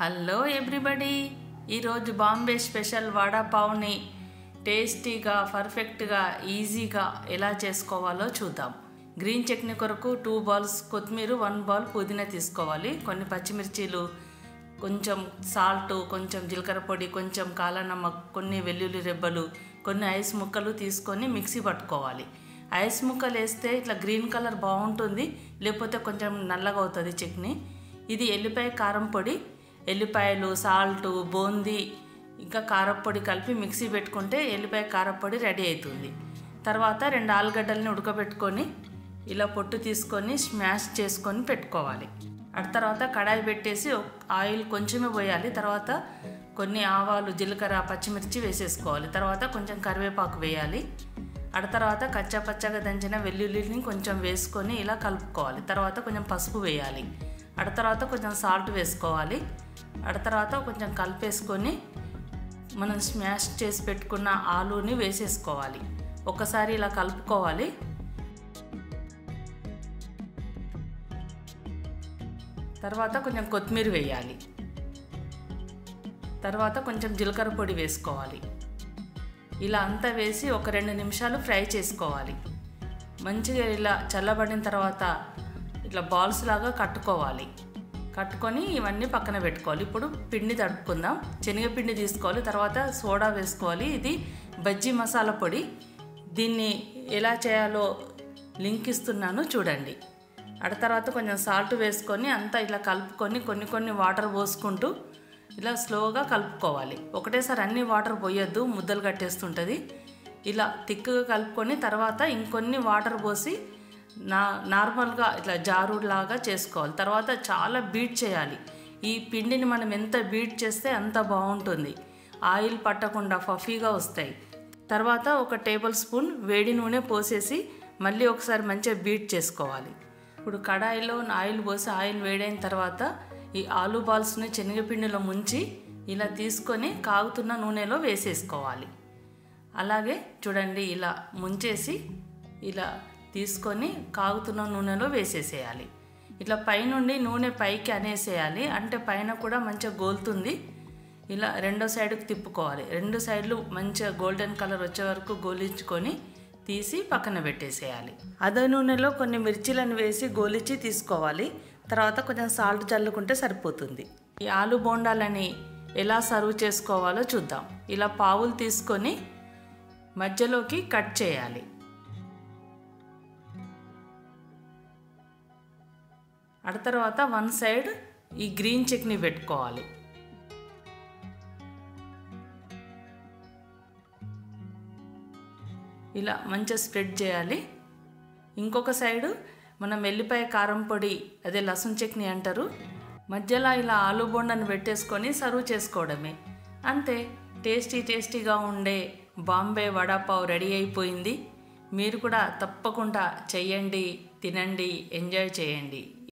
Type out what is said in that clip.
Hello everybody, ఈరోజు Bombay special vada Pavni టేస్టీగా పర్ఫెక్ట్గా ఈజీగా ఎలా చేసుకోవాలో చూద్దాం. గ్రీన్ చట్నీ కొరకు 2 బాల్స్ కొత్తిమీర, 1 బాల్ పుదీనా తీసుకోవాలి. కొన్ని పచ్చిమిర్చీలు, కొంచెం సాల్ట్, కొంచెం జీలకర్ర పొడి, కొంచెం కాలా నమక్, కొన్ని వెల్లుల్లి రెబ్బలు, కొన్ని ఐస్ ముక్కలు తీసుకొని మిక్సీ పట్టుకోవాలి. ఐస్ ముక్కలు వేస్తే ఇట్లా గ్రీన్ కలర్ బాగుంటుంది, లేకపోతే కొంచెం నల్లగా అవుతుంది చట్నీ. ఇది ఎల్లిపాయ కారం పొడి, ఎల్లిపాయలు, సాల్ట్, బూందీ ఇంకా కారపొడి కలిపి మిక్సీ పెట్టుకుంటే ఎల్లిపాయ కారపొడి రెడీ అవుతుంది. తర్వాత 2 ఆలుగడ్డల్ని ఉడకబెట్టుకొని ఇలా పొట్టు తీసుకొని స్మాష్ చేసుకొని పెట్టుకోవాలి. తర్వాత కడాయి పెట్టేసి ఆయిల్ కొంచెమే పోయాలి. తర్వాత కొన్ని ఆవాలు, జీలకర్ర, పచ్చిమిర్చి వేసేసుకోవాలి. తర్వాత కొంచెం కరివేపాకు వేయాలి. తర్వాత కచ్చా పచ్చగా దంచిన వెల్లుల్లిని కొంచెం వేసుకొని ఇలా కలుపుకోవాలి. తర్వాత కొంచెం పసుపు వేయాలి. తర్వాత కొంచెం సాల్ట్ వేసుకోవాలి. తర్వాత కొంచెం కలిపేసుకొని మనం స్మాష్ చేసి పెట్టుకున్న ఆలూని వేసేసుకోవాలి. ఒకసారి ఇలా కలుపుకోవాలి. తర్వాత కొంచెం కొత్తిమీర వేయాలి. తర్వాత కొంచెం జీలకర్ర పొడి వేసుకోవాలి. ఇలా అంతా వేసి ఒక 2 నిమిషాలు ఫ్రై చేసుకోవాలి. మంచిగా ఇలా చల్లబడిన తర్వాత ఇట్లా బాల్స్ లాగా కట్టుకోవాలి. కట్టుకొని ఇవన్నీ పక్కన పెట్టుకోవాలి. ఇప్పుడు పిండి తడుపుకుందాం. శనగపిండి తీసుకోవాలి. తర్వాత సోడా వేసుకోవాలి. ఇది బజ్జీ మసాలా పొడి. దీన్ని ఎలా చేయాలో లింక్ ఇస్తున్నాను, చూడండి. తర్వాత కొంచెం సాల్ట్ వేసుకొని అంతా ఇలా కలుపుకొని కొన్ని వాటర్ పోసుకుంటూ ఇలా స్లోగా కలుపుకోవాలి. ఒకటేసారి అన్ని వాటర్ పోయొద్దు, ముద్దలు కట్టేస్తుంటుంది. ఇలా తిక్కుగా కలుపుకొని తర్వాత ఇంకొన్ని వాటర్ పోసి నార్మల్గా ఇట్లా జారులాగా చేసుకోవాలి. తర్వాత చాలా బీట్ చేయాలి. ఈ పిండిని మనం ఎంత బీట్ చేస్తే అంత బాగుంటుంది. ఆయిల్ పట్టకుండా ఫఫీగా వస్తాయి. తర్వాత 1 టేబుల్ స్పూన్ వేడి నూనె పోసేసి మళ్ళీ ఒకసారి మంచిగా బీట్ చేసుకోవాలి. ఇప్పుడు కడాయిలో ఆయిల్ పోసి ఆయిల్ వేడైన తర్వాత ఈ ఆలూ బాల్స్ని శనగపిండిలో ముంచి ఇలా తీసుకొని కాగుతున్న నూనెలో వేసేసుకోవాలి. అలాగే చూడండి, ఇలా ముంచేసి ఇలా తీసుకొని కాగుతున్న నూనెలో వేసేసేయాలి. ఇట్లా పైనుండి నూనె పైకి అనేసేయాలి, అంటే పైన కూడా మంచిగా గోలుతుంది. ఇలా రెండో సైడ్కి తిప్పుకోవాలి. 2 సైడ్లు మంచిగా గోల్డెన్ కలర్ వచ్చే వరకు గోలించుకొని తీసి పక్కన పెట్టేసేయాలి. అదే నూనెలో కొన్ని మిర్చీలను వేసి గోలించి తీసుకోవాలి. తర్వాత కొంచెం సాల్ట్ చల్లుకుంటే సరిపోతుంది. ఈ ఆలు బోండాలని ఎలా సర్వ్ చేసుకోవాలో చూద్దాం. ఇలా పావులు తీసుకొని మధ్యలోకి కట్ చేయాలి. తర్వాత 1 సైడ్ ఈ గ్రీన్ చట్నీ పెట్టుకోవాలి. ఇలా మంచిగా స్ప్రెడ్ చేయాలి. ఇంకొక సైడు మనం ఎల్లిపాయ కారం పొడి, అదే లసన్ చట్నీ అంటారు, మధ్యలో ఇలా ఆలు బోండాను పెట్టేసుకొని సర్వ్ చేసుకోవడమే. అంతే, టేస్టీగా ఉండే బాంబే వడాపావ్ రెడీ అయిపోయింది. మీరు కూడా తప్పకుండా చెయ్యండి, తినండి, ఎంజాయ్ చేయండి.